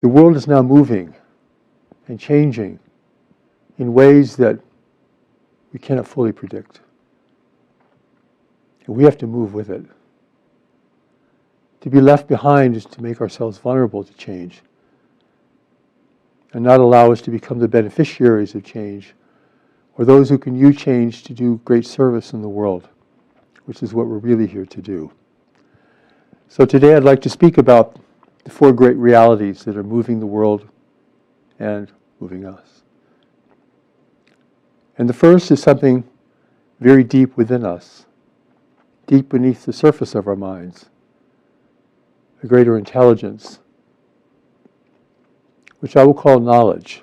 The world is now moving and changing in ways that we cannot fully predict. And we have to move with it. To be left behind is to make ourselves vulnerable to change and not allow us to become the beneficiaries of change or those who can use change to do great service in the world, which is what we're really here to do. So today I'd like to speak about the four great realities that are moving the world and moving us. And the first is something very deep within us, deep beneath the surface of our minds, a greater intelligence, which I will call knowledge,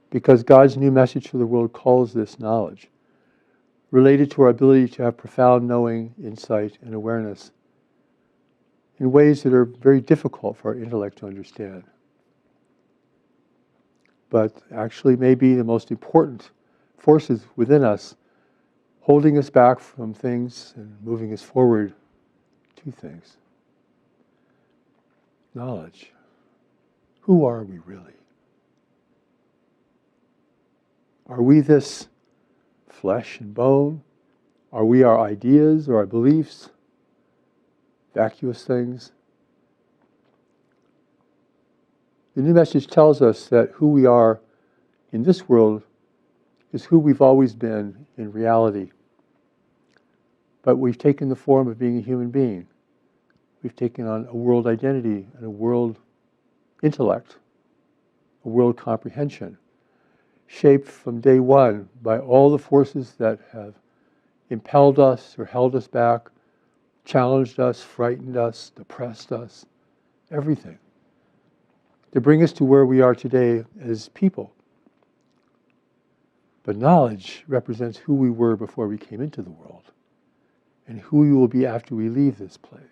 because God's new message to the world calls this knowledge, related to our ability to have profound knowing, insight, and awareness in ways that are very difficult for our intellect to understand, but actually may be the most important forces within us, holding us back from things and moving us forward to things. Knowledge. Who are we really? Are we this flesh and bone? Are we our ideas or our beliefs? Vacuous things? The new message tells us that who we are in this world is who we've always been in reality. But we've taken the form of being a human being. We've taken on a world identity and a world intellect, a world comprehension, shaped from day one by all the forces that have impelled us or held us back, challenged us, frightened us, depressed us, everything, to bring us to where we are today as people. But knowledge represents who we were before we came into the world and who we will be after we leave this place.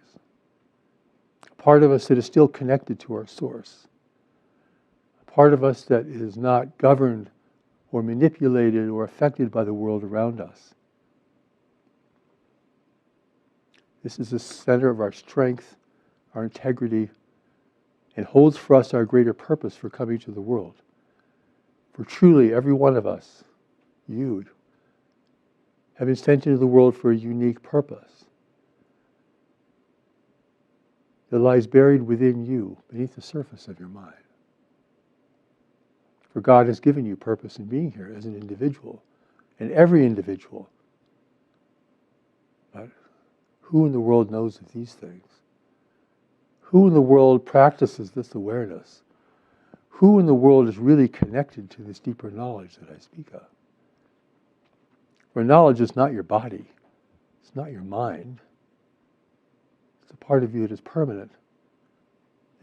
A part of us that is still connected to our source. A part of us that is not governed or manipulated or affected by the world around us. This is the center of our strength, our integrity, and holds for us our greater purpose for coming to the world. For truly, every one of us, you, have been sent into the world for a unique purpose that lies buried within you, beneath the surface of your mind. For God has given you purpose in being here as an individual, and every individual. But who in the world knows of these things? Who in the world practices this awareness? Who in the world is really connected to this deeper knowledge that I speak of? For knowledge is not your body. It's not your mind. It's a part of you that is permanent.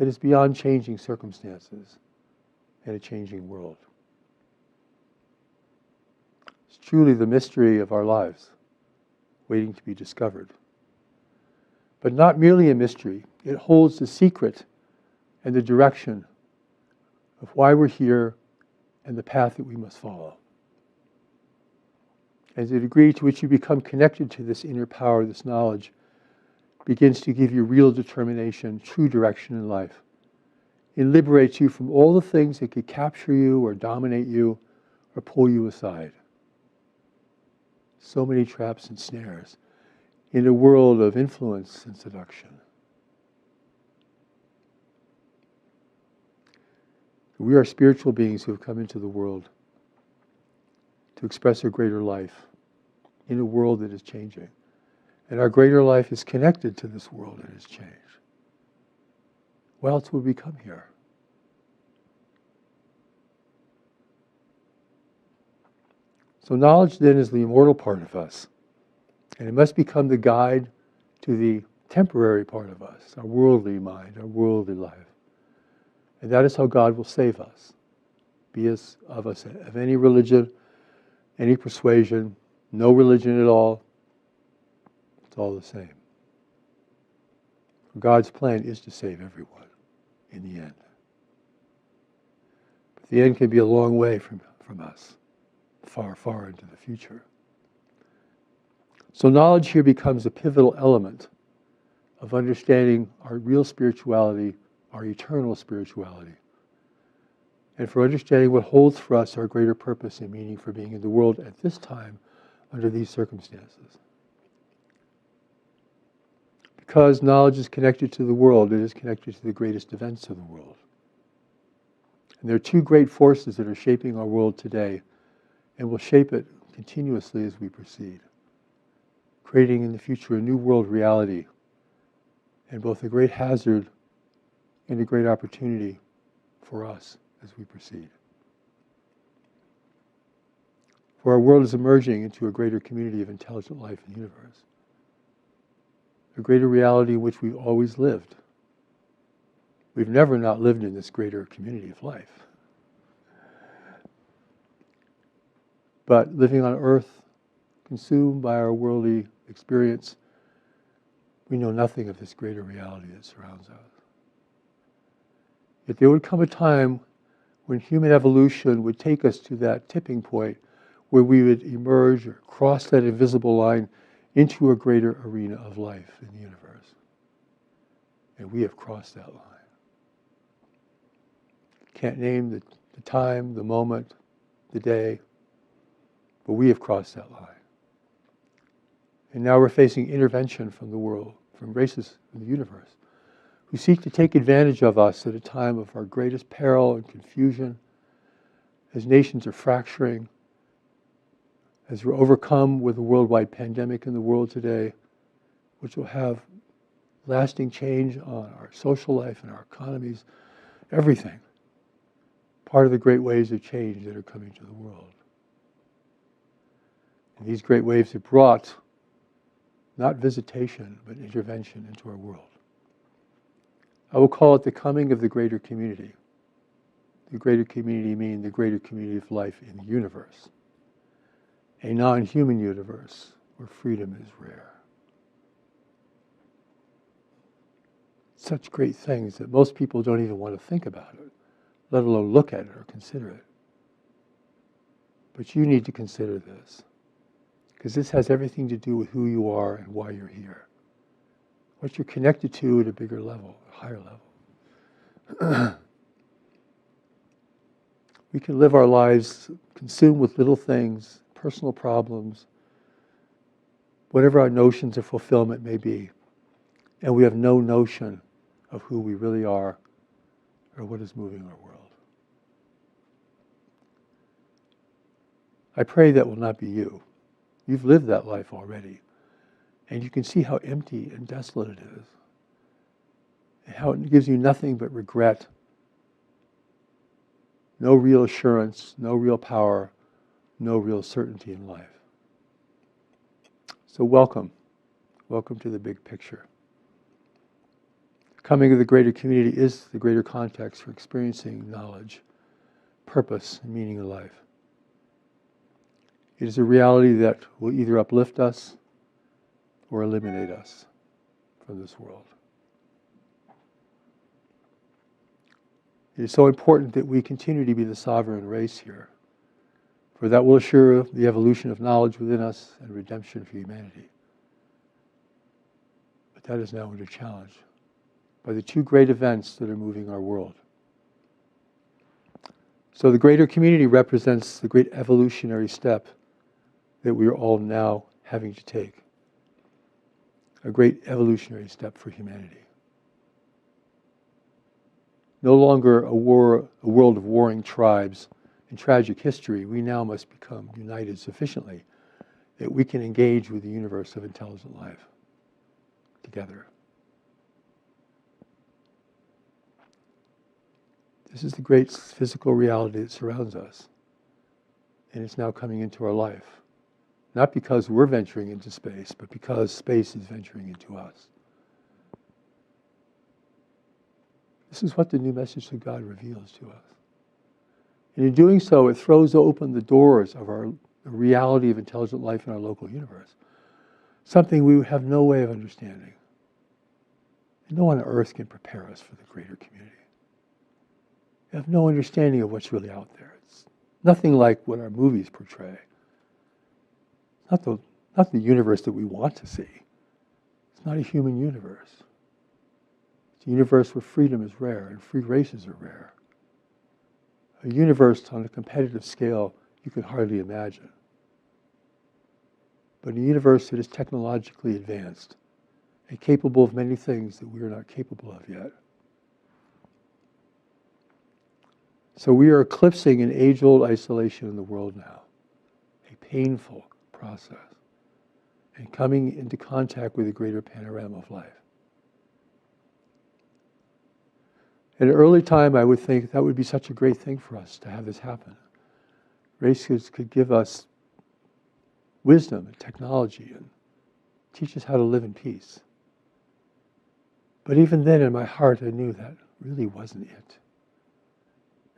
It is beyond changing circumstances and a changing world. It's truly the mystery of our lives, waiting to be discovered. But not merely a mystery. It holds the secret and the direction of why we're here and the path that we must follow. As the degree to which you become connected to this inner power, this knowledge, begins to give you real determination, true direction in life. It liberates you from all the things that could capture you or dominate you or pull you aside. So many traps and snares in a world of influence and seduction. We are spiritual beings who have come into the world to express a greater life in a world that is changing. And our greater life is connected to this world that has changed. Why else would we come here? So knowledge then is the immortal part of us. And it must become the guide to the temporary part of us, our worldly mind, our worldly life. And that is how God will save us. Be us of any religion, any persuasion, no religion at all. It's all the same. God's plan is to save everyone in the end. But the end can be a long way from us, far, far into the future. So knowledge here becomes a pivotal element of understanding our real spirituality, our eternal spirituality, and for understanding what holds for us our greater purpose and meaning for being in the world at this time under these circumstances. Because knowledge is connected to the world, it is connected to the greatest events of the world. And there are two great forces that are shaping our world today and will shape it continuously as we proceed, creating in the future a new world reality and both a great hazard and a great opportunity for us as we proceed. For our world is emerging into a greater community of intelligent life in the universe, a greater reality in which we've always lived. We've never not lived in this greater community of life. But living on Earth, consumed by our worldly experience, we know nothing of this greater reality that surrounds us. Yet there would come a time when human evolution would take us to that tipping point where we would emerge or cross that invisible line into a greater arena of life in the universe. And we have crossed that line. Can't name the time, the moment, the day, but we have crossed that line. And now we're facing intervention from the world, from races in the universe, who seek to take advantage of us at a time of our greatest peril and confusion, as nations are fracturing, as we're overcome with a worldwide pandemic in the world today, which will have lasting change on our social life and our economies, everything. Part of the great waves of change that are coming to the world. And these great waves have brought not visitation, but intervention into our world. I will call it the coming of the greater community. The greater community meaning the greater community of life in the universe. A non-human universe where freedom is rare. Such great things that most people don't even want to think about it, let alone look at it or consider it. But you need to consider this, because this has everything to do with who you are and why you're here. What you're connected to at a bigger level, a higher level. We can live our lives consumed with little things, personal problems, whatever our notions of fulfillment may be, and we have no notion of who we really are or what is moving our world. I pray that will not be you. You've lived that life already, and you can see how empty and desolate it is, and how it gives you nothing but regret, no real assurance, no real power, no real certainty in life. So welcome to the big picture. The coming of the greater community is the greater context for experiencing knowledge, purpose, and meaning of life. It is a reality that will either uplift us or eliminate us from this world. It is so important that we continue to be the sovereign race here, for that will assure the evolution of knowledge within us and redemption for humanity. But that is now under challenge by the two great events that are moving our world. So the greater community represents the great evolutionary step that we are all now having to take. A great evolutionary step for humanity. No longer a world of warring tribes and tragic history, we now must become united sufficiently that we can engage with the universe of intelligent life together. This is the great physical reality that surrounds us, and it's now coming into our life. Not because we're venturing into space, but because space is venturing into us. This is what the new message of God reveals to us. And in doing so, it throws open the doors of the reality of intelligent life in our local universe. Something we have no way of understanding. And no one on earth can prepare us for the greater community. We have no understanding of what's really out there. It's nothing like what our movies portray. Not the universe that we want to see. It's not a human universe. It's a universe where freedom is rare and free races are rare. a universe on a competitive scale you can hardly imagine. But a universe that is technologically advanced and capable of many things that we are not capable of yet. So we are eclipsing an age-old isolation in the world now, a painful process, and coming into contact with a greater panorama of life. At an early time, I would think that would be such a great thing for us to have this happen. Races could give us wisdom and technology and teach us how to live in peace. But even then, in my heart, I knew that really wasn't it.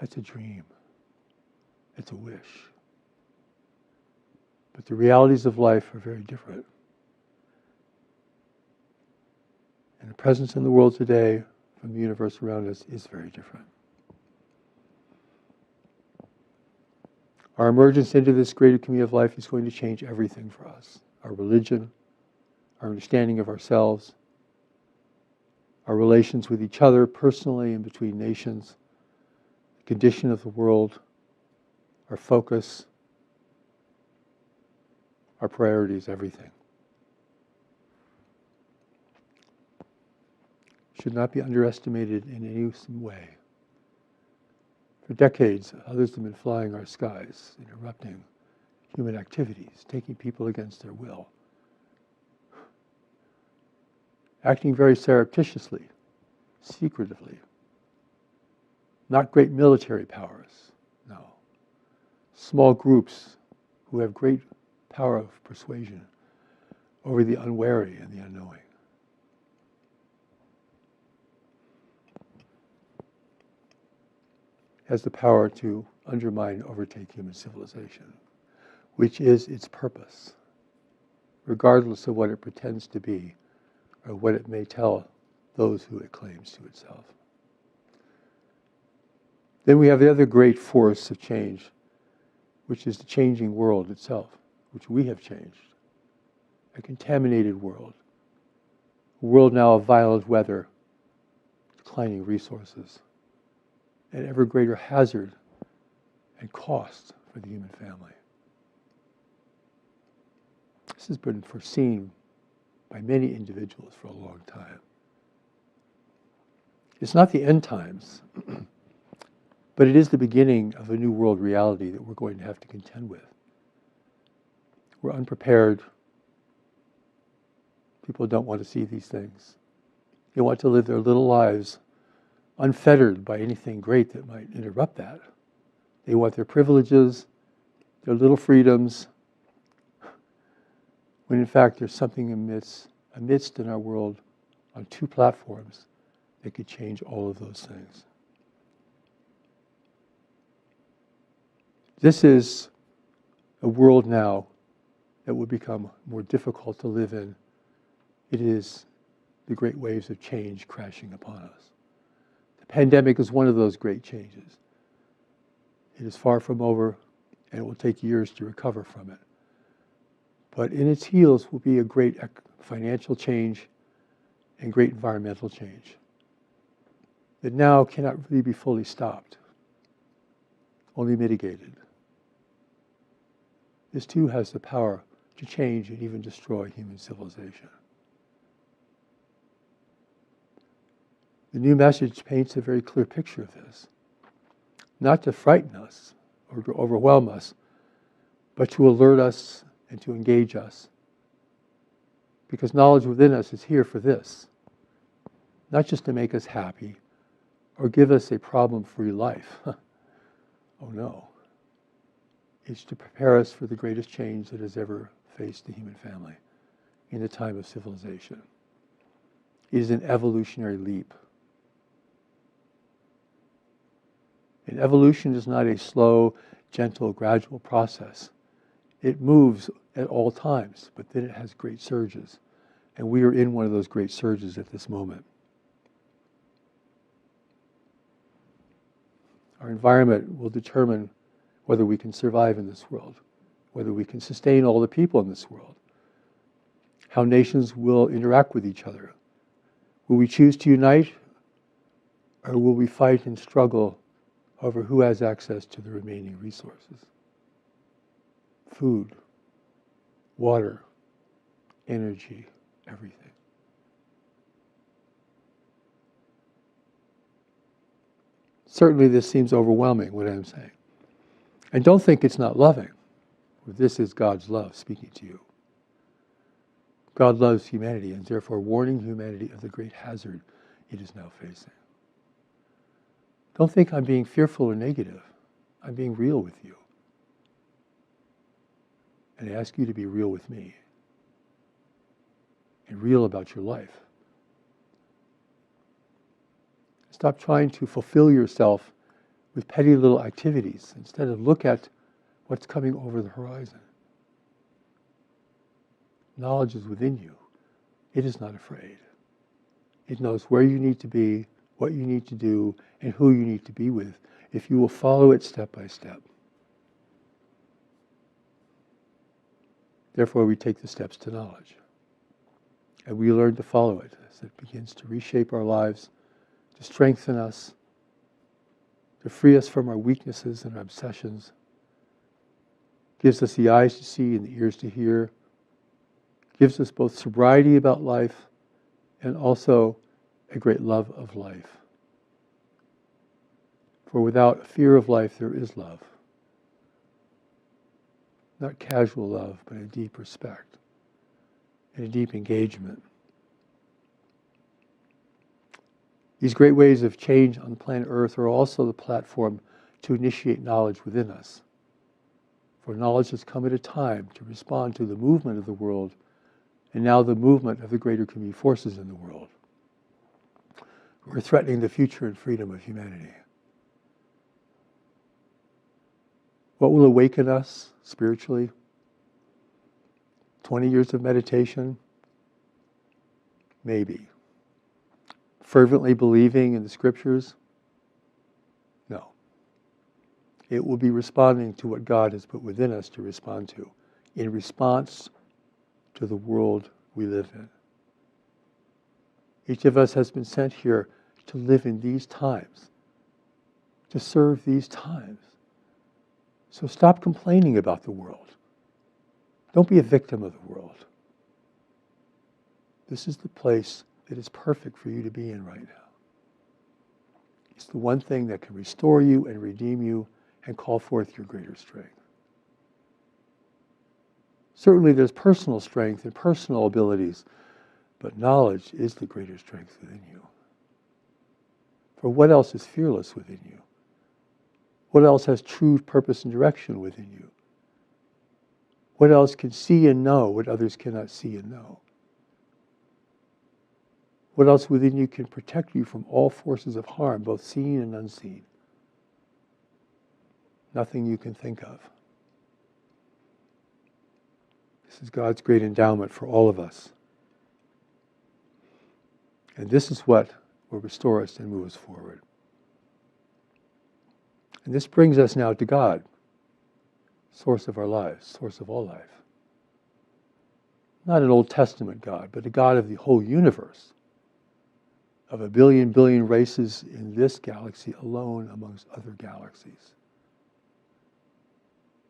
That's a dream. It's a wish. But the realities of life are very different. And the presence in the world today from the universe around us is very different. Our emergence into this greater community of life is going to change everything for us. Our religion, our understanding of ourselves, our relations with each other personally and between nations, the condition of the world, our focus, our priorities, everything. Should not be underestimated in any way. For decades, others have been flying our skies, interrupting human activities, taking people against their will, acting very surreptitiously, secretively. Not great military powers, no. Small groups who have great power of persuasion over the unwary and the unknowing. Has the power to undermine and overtake human civilization, which is its purpose, regardless of what it pretends to be or what it may tell those who it claims to itself. Then we have the other great force of change, which is the changing world itself, which we have changed. A contaminated world. A world now of violent weather, declining resources, and ever greater hazard and cost for the human family. This has been foreseen by many individuals for a long time. It's not the end times, but it is the beginning of a new world reality that we're going to have to contend with. We're unprepared. People don't want to see these things. They want to live their little lives unfettered by anything great that might interrupt that. They want their privileges, their little freedoms, when in fact there's something amidst in our world on two platforms that could change all of those things. This is a world now that will become more difficult to live in. It is the great waves of change crashing upon us. The pandemic is one of those great changes. It is far from over, and it will take years to recover from it. But in its heels will be a great financial change and great environmental change that now cannot really be fully stopped, only mitigated. This too has the power to change and even destroy human civilization. The new message paints a very clear picture of this, not to frighten us or to overwhelm us, but to alert us and to engage us. Because knowledge within us is here for this, not just to make us happy or give us a problem-free life. Oh no. It's to prepare us for the greatest change that has ever faced the human family in the time of civilization. It is an evolutionary leap. And evolution is not a slow, gentle, gradual process. It moves at all times, but then it has great surges. And we are in one of those great surges at this moment. Our environment will determine whether we can survive in this world, whether we can sustain all the people in this world, how nations will interact with each other. Will we choose to unite, or will we fight and struggle over who has access to the remaining resources. Food, water, energy, everything. Certainly this seems overwhelming, what I'm saying. And don't think it's not loving. This is God's love speaking to you. God loves humanity and therefore warning humanity of the great hazard it is now facing. Don't think I'm being fearful or negative. I'm being real with you. And I ask you to be real with me. And real about your life. Stop trying to fulfill yourself with petty little activities. Instead of look at what's coming over the horizon. Knowledge is within you. It is not afraid. It knows where you need to be, what you need to do, and who you need to be with, if you will follow it step by step. Therefore, we take the steps to knowledge. And we learn to follow it as it begins to reshape our lives, to strengthen us, to free us from our weaknesses and our obsessions, gives us the eyes to see and the ears to hear, gives us both sobriety about life and also a great love of life. For without fear of life, there is love. Not casual love, but a deep respect and a deep engagement. These great waves of change on planet Earth are also the platform to initiate knowledge within us. For knowledge has come at a time to respond to the movement of the world and now the movement of the greater community forces in the world who are threatening the future and freedom of humanity. What will awaken us spiritually? 20 years of meditation? Maybe. Fervently believing in the scriptures? No. It will be responding to what God has put within us to respond to, in response to the world we live in. Each of us has been sent here to live in these times, to serve these times. So stop complaining about the world. Don't be a victim of the world. This is the place that is perfect for you to be in right now. It's the one thing that can restore you and redeem you and call forth your greater strength. Certainly there's personal strength and personal abilities, but knowledge is the greater strength within you. For what else is fearless within you? What else has true purpose and direction within you? What else can see and know what others cannot see and know? What else within you can protect you from all forces of harm, both seen and unseen? Nothing you can think of. This is God's great endowment for all of us. And this is what will restore us and move us forward. And this brings us now to God, source of our lives, source of all life. Not an Old Testament God, but a God of the whole universe, of a billion races in this galaxy alone amongst other galaxies.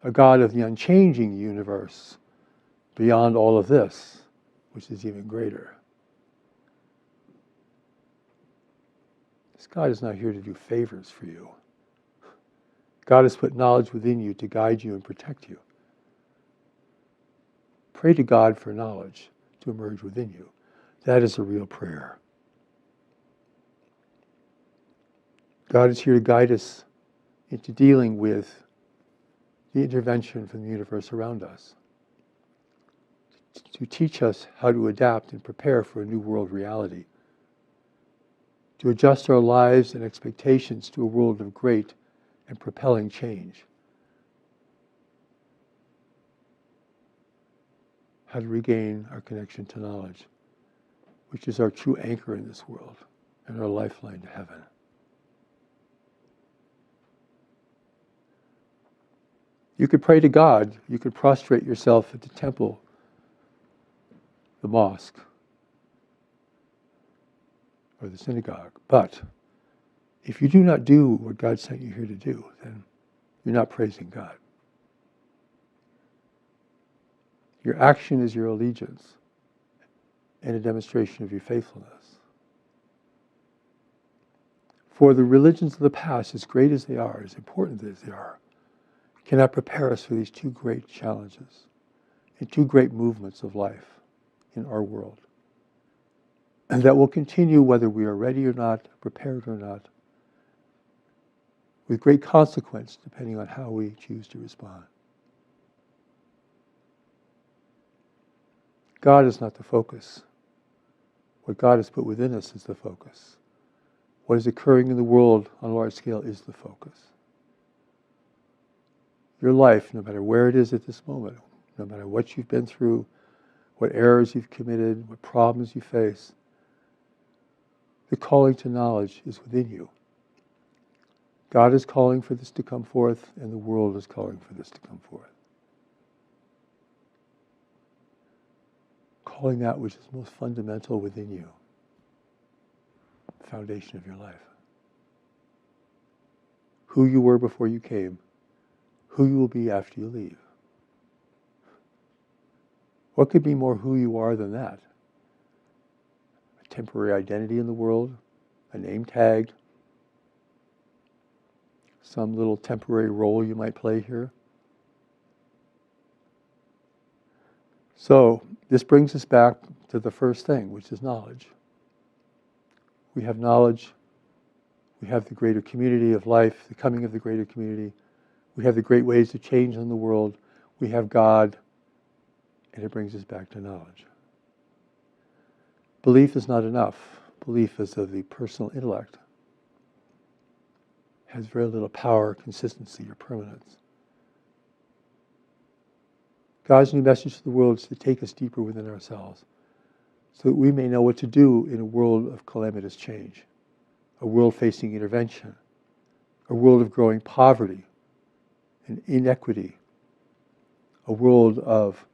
A God of the unchanging universe beyond all of this, which is even greater. This God is not here to do favors for you. God has put knowledge within you to guide you and protect you. Pray to God for knowledge to emerge within you. That is a real prayer. God is here to guide us into dealing with the intervention from the universe around us, to teach us how to adapt and prepare for a new world reality, to adjust our lives and expectations to a world of great and propelling change, how to regain our connection to knowledge, which is our true anchor in this world and our lifeline to heaven. You could pray to God, you could prostrate yourself at the temple, the mosque, or the synagogue, but If you do not do what God sent you here to do, then you're not praising God. Your action is your allegiance and a demonstration of your faithfulness. For the religions of the past, as great as they are, as important as they are, cannot prepare us for these two great challenges and two great movements of life in our world. And that will continue whether we are ready or not, prepared or not, with great consequence depending on how we choose to respond. God is not the focus. What God has put within us is the focus. What is occurring in the world on a large scale is the focus. Your life, no matter where it is at this moment, no matter what you've been through, what errors you've committed, what problems you face, the calling to knowledge is within you. God is calling for this to come forth, and the world is calling for this to come forth. Calling that which is most fundamental within you, the foundation of your life. Who you were before you came, who you will be after you leave. What could be more who you are than that? A temporary identity in the world, a name tag, some little temporary role you might play here. So, this brings us back to the first thing, which is knowledge. We have knowledge. We have the greater community of life, the coming of the greater community. We have the great ways to change in the world. We have God, and it brings us back to knowledge. Belief is not enough. Belief is of the personal intellect. Has very little power, consistency, or permanence. God's new message to the world is to take us deeper within ourselves so that we may know what to do in a world of calamitous change, a world facing intervention, a world of growing poverty and inequity, a world of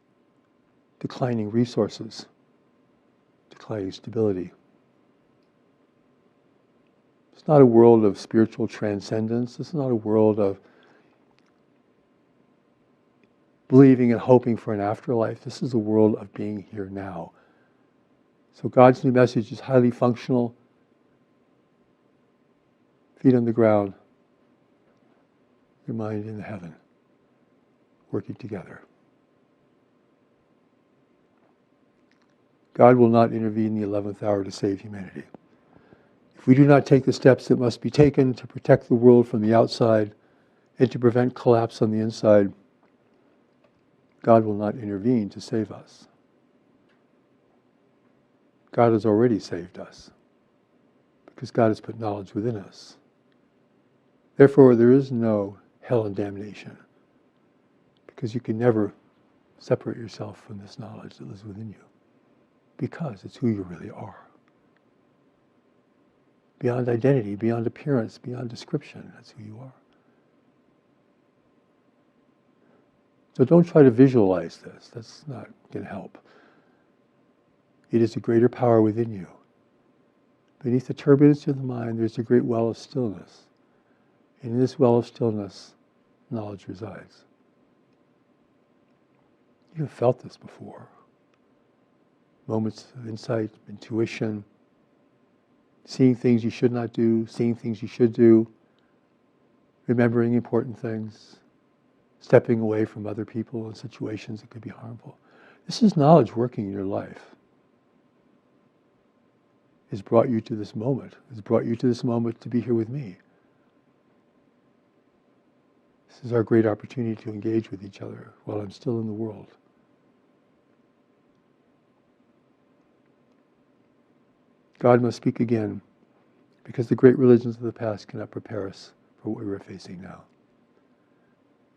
declining resources, declining stability. It's not a world of spiritual transcendence. It's not a world of believing and hoping for an afterlife. This is a world of being here now. So God's new message is highly functional, feet on the ground, your mind in heaven, working together. God will not intervene in the 11th hour to save humanity. If we do not take the steps that must be taken to protect the world from the outside and to prevent collapse on the inside, God will not intervene to save us. God has already saved us because God has put knowledge within us. Therefore, there is no hell and damnation because you can never separate yourself from this knowledge that lives within you because it's who you really are. Beyond identity, beyond appearance, beyond description, that's who you are. So don't try to visualize this. That's not going to help. It is a greater power within you. Beneath the turbulence of the mind, there's a great well of stillness. And in this well of stillness, knowledge resides. You have felt this before. Moments of insight, intuition, seeing things you should not do, seeing things you should do, remembering important things, stepping away from other people in situations that could be harmful. This is knowledge working in your life. It's brought you to this moment. It's brought you to this moment to be here with me. This is our great opportunity to engage with each other while I'm still in the world. God must speak again because the great religions of the past cannot prepare us for what we're facing now.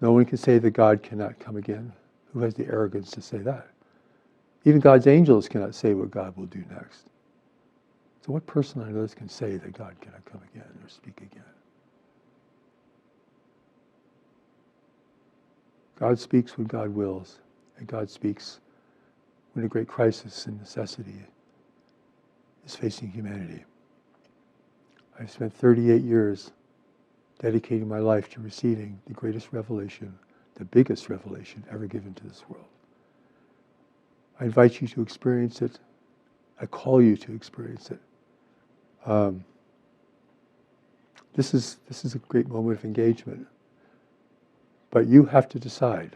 No one can say that God cannot come again. Who has the arrogance to say that? Even God's angels cannot say what God will do next. So what person on earth can say that God cannot come again or speak again? God speaks when God wills, and God speaks when a great crisis and necessity is facing humanity. I've spent 38 years dedicating my life to receiving the greatest revelation, the biggest revelation ever given to this world. I invite you to experience it. I call you to experience it. This is a great moment of engagement. But you have to decide.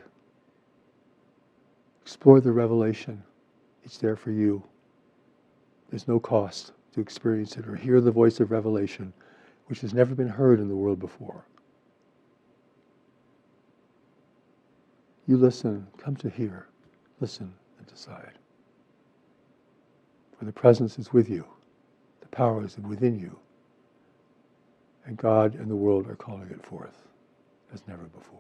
Explore the revelation. It's there for you. There's no cost to experience it or hear the voice of revelation, which has never been heard in the world before. You listen, come to hear, listen and decide. For the presence is with you, the power is within you, and God and the world are calling it forth as never before.